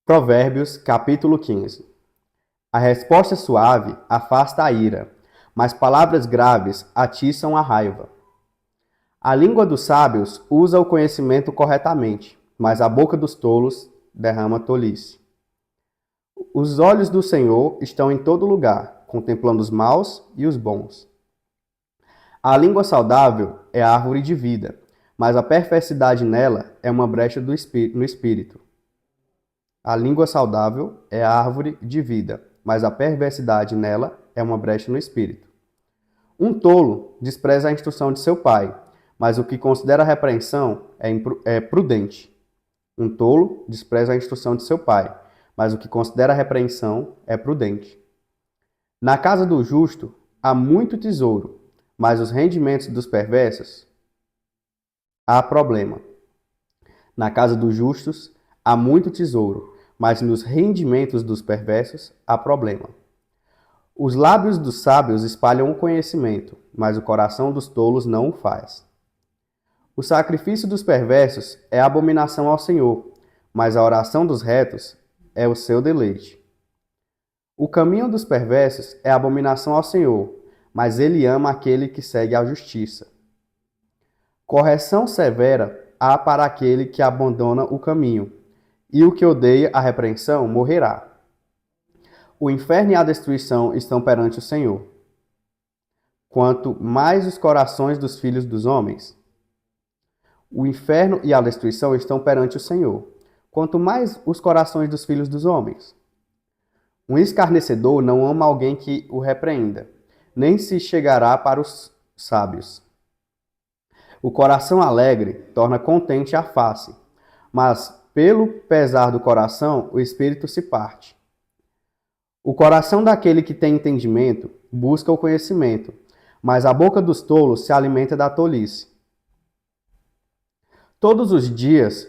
Provérbios, capítulo 15. A resposta suave afasta a ira, mas palavras graves atiçam a raiva. A língua dos sábios usa o conhecimento corretamente, mas a boca dos tolos derrama tolice. Os olhos do Senhor estão em todo lugar, contemplando os maus e os bons. A língua saudável é a árvore de vida, mas a perversidade nela é uma brecha no espírito. A língua saudável é a árvore de vida, mas a perversidade nela é uma brecha no espírito. Um tolo despreza a instrução de seu pai, mas o que considera a repreensão é prudente. Um tolo despreza a instrução de seu pai, mas o que considera a repreensão é prudente. Na casa do justo há muito tesouro, mas os rendimentos dos perversos há problema. Na casa dos justos há muito tesouro, mas nos rendimentos dos perversos há problema. Os lábios dos sábios espalham o conhecimento, mas o coração dos tolos não o faz. O sacrifício dos perversos é abominação ao Senhor, mas a oração dos retos é o seu deleite. O caminho dos perversos é abominação ao Senhor, mas ele ama aquele que segue a justiça. Correção severa há para aquele que abandona o caminho, e o que odeia a repreensão morrerá. O inferno e a destruição estão perante o Senhor. Quanto mais os corações dos filhos dos homens, o inferno e a destruição estão perante o Senhor. Quanto mais os corações dos filhos dos homens. Um escarnecedor não ama alguém que o repreenda, nem se chegará para os sábios. O coração alegre torna contente a face, mas pelo pesar do coração, o espírito se parte. O coração daquele que tem entendimento busca o conhecimento, mas a boca dos tolos se alimenta da tolice. Todos os dias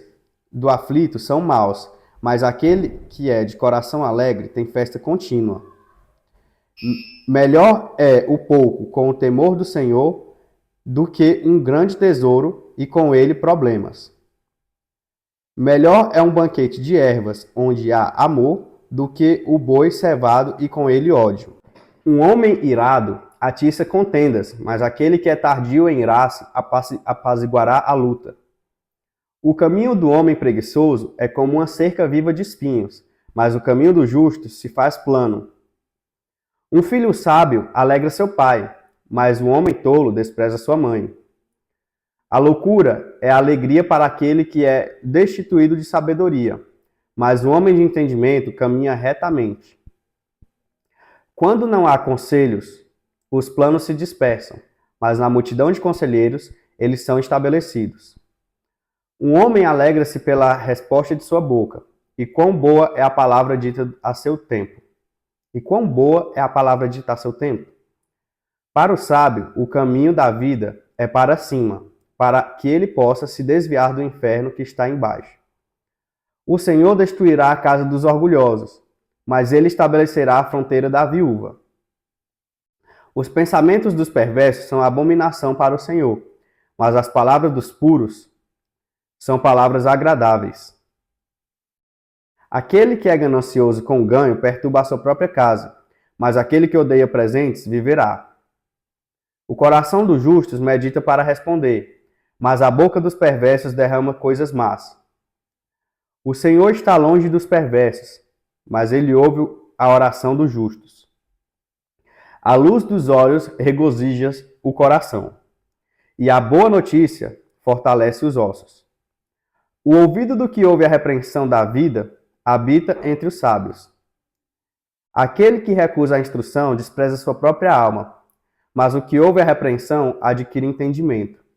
do aflito são maus, mas aquele que é de coração alegre tem festa contínua. Melhor é o pouco com o temor do Senhor do que um grande tesouro e com ele problemas. Melhor é um banquete de ervas, onde há amor, do que o boi cevado e com ele ódio. Um homem irado atiça contendas, mas aquele que é tardio em irar-se apaziguará a luta. O caminho do homem preguiçoso é como uma cerca viva de espinhos, mas o caminho do justo se faz plano. Um filho sábio alegra seu pai, mas o homem tolo despreza sua mãe. A loucura é a alegria para aquele que é destituído de sabedoria, mas o homem de entendimento caminha retamente. Quando não há conselhos, os planos se dispersam, mas na multidão de conselheiros eles são estabelecidos. Um homem alegra-se pela resposta de sua boca, e quão boa é a palavra dita a seu tempo. E quão boa é a palavra dita a seu tempo? Para o sábio, o caminho da vida é para cima, para que ele possa se desviar do inferno que está embaixo. O Senhor destruirá a casa dos orgulhosos, mas ele estabelecerá a fronteira da viúva. Os pensamentos dos perversos são abominação para o Senhor, mas as palavras dos puros são palavras agradáveis. Aquele que é ganancioso com ganho perturba a sua própria casa, mas aquele que odeia presentes viverá. O coração dos justos medita para responder, mas a boca dos perversos derrama coisas más. O Senhor está longe dos perversos, mas ele ouve a oração dos justos. A luz dos olhos regozija o coração, e a boa notícia fortalece os ossos. O ouvido do que ouve a repreensão da vida habita entre os sábios. Aquele que recusa a instrução despreza sua própria alma, mas o que ouve a repreensão adquire entendimento.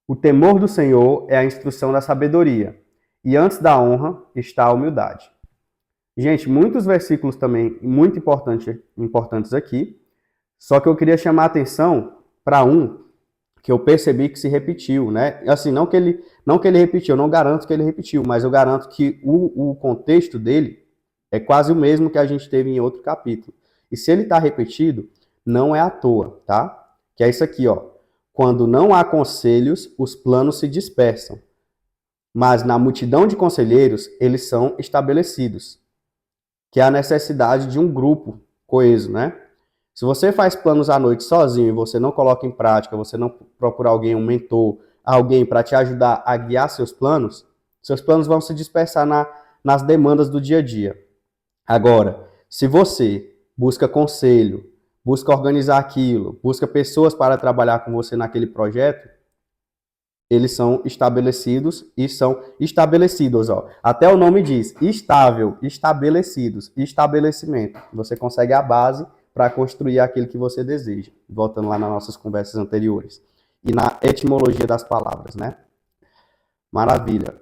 O temor do Senhor é a instrução da sabedoria, e antes da honra está a humildade. Gente, muitos versículos também muito importantes aqui, só que eu queria chamar a atenção para um que eu percebi que se repetiu, né? Assim, não que ele repetiu, eu não garanto que ele repetiu, mas eu garanto que o contexto dele é quase o mesmo que a gente teve em outro capítulo. E se ele está repetido, não é à toa, tá? Que é isso aqui, ó. Quando não há conselhos, os planos se dispersam. mas na multidão de conselheiros eles são estabelecidos, que é a necessidade de um grupo coeso, né? Se você faz planos à noite sozinho e você não coloca em prática, você não procura alguém, um mentor, alguém para te ajudar a guiar seus planos vão se dispersar nas demandas do dia a dia. Agora, se você busca conselho, busca organizar aquilo, busca pessoas para trabalhar com você naquele projeto, eles são estabelecidos e são estabelecidos, ó. Até o nome diz, estável, estabelecidos, estabelecimento. Você consegue a base para construir aquilo que você deseja. Voltando lá nas nossas conversas anteriores. E na etimologia das palavras, né? Maravilha.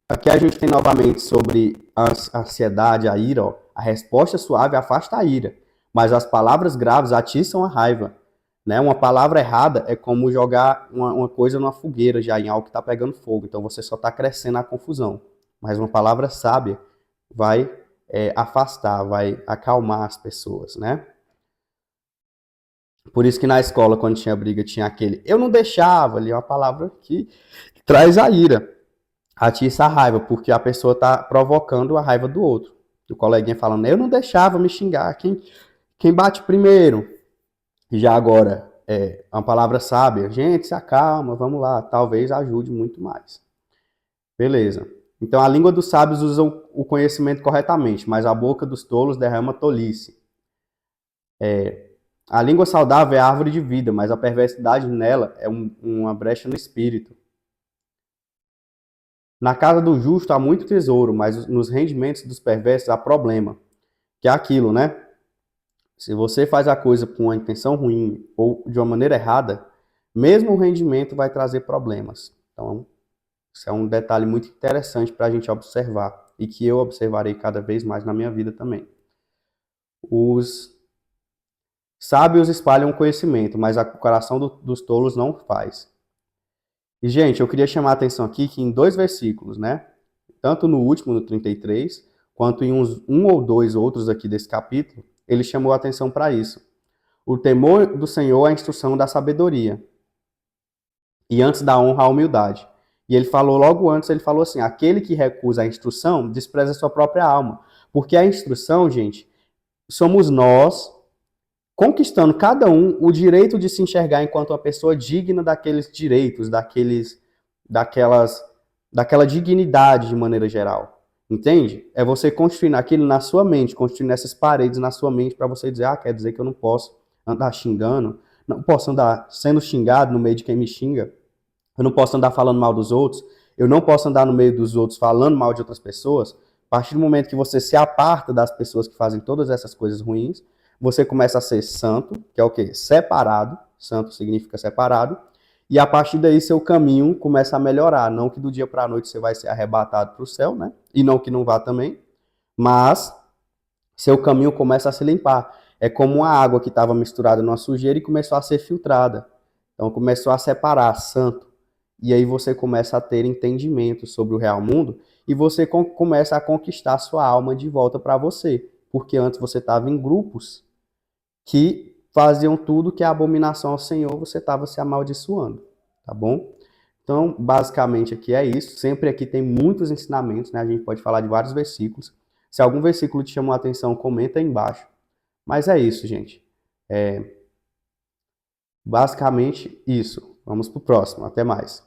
Aqui a gente tem novamente sobre a ansiedade, a ira, ó. A resposta suave afasta a ira, mas as palavras graves atiçam a raiva. Né? Uma palavra errada é como jogar uma coisa numa fogueira, já em algo que está pegando fogo. Então você só está crescendo a confusão. Mas uma palavra sábia vai afastar, vai acalmar as pessoas, né? Por isso que na escola, quando tinha briga, tinha aquele eu não deixava, ali é uma palavra que traz a ira, atiça a raiva, porque a pessoa está provocando a raiva do outro. O coleguinha falando, eu não deixava me xingar, quem bate primeiro? E já agora, uma palavra sábia, gente, se acalma, vamos lá, talvez ajude muito mais. Beleza. Então, a língua dos sábios usa o conhecimento corretamente, mas a boca dos tolos derrama tolice. A língua saudável é a árvore de vida, mas a perversidade nela é uma brecha no espírito. Na casa do justo há muito tesouro, mas nos rendimentos dos perversos há problema. Que é aquilo, né? Se você faz a coisa com uma intenção ruim ou de uma maneira errada, mesmo o rendimento vai trazer problemas. Então, isso é um detalhe muito interessante para a gente observar e que eu observarei cada vez mais na minha vida também. Os sábios espalham conhecimento, mas o coração dos tolos não faz. E, gente, eu queria chamar a atenção aqui que em 2 versículos, né? Tanto no último, no 33, quanto em um ou 2 outros aqui desse capítulo, ele chamou a atenção para isso. O temor do Senhor é a instrução da sabedoria. E antes da honra, a humildade. E ele falou logo antes, ele falou assim, aquele que recusa a instrução, despreza a sua própria alma. Porque a instrução, gente, somos nós conquistando cada um o direito de se enxergar enquanto uma pessoa digna daqueles direitos, daquela dignidade de maneira geral. Entende? É você construindo aquilo na sua mente, construindo essas paredes na sua mente para você dizer, quer dizer que eu não posso andar xingando, não posso andar sendo xingado no meio de quem me xinga, eu não posso andar falando mal dos outros, eu não posso andar no meio dos outros falando mal de outras pessoas. A partir do momento que você se aparta das pessoas que fazem todas essas coisas ruins, você começa a ser santo, que é o quê? Separado. Santo significa separado. E a partir daí seu caminho começa a melhorar. Não que do dia para a noite você vai ser arrebatado para o céu, né? E não que não vá também. Mas seu caminho começa a se limpar. É como uma água que estava misturada numa sujeira e começou a ser filtrada. Então começou a separar, santo. E aí você começa a ter entendimento sobre o real mundo e você começa a conquistar sua alma de volta para você. Porque antes você estava em grupos que faziam tudo que é abominação ao Senhor, você estava se amaldiçoando, tá bom? Então, basicamente aqui é isso. Sempre aqui tem muitos ensinamentos, né? A gente pode falar de vários versículos. Se algum versículo te chamou a atenção, comenta aí embaixo. Mas é isso, gente. Basicamente isso. Vamos pro próximo. Até mais.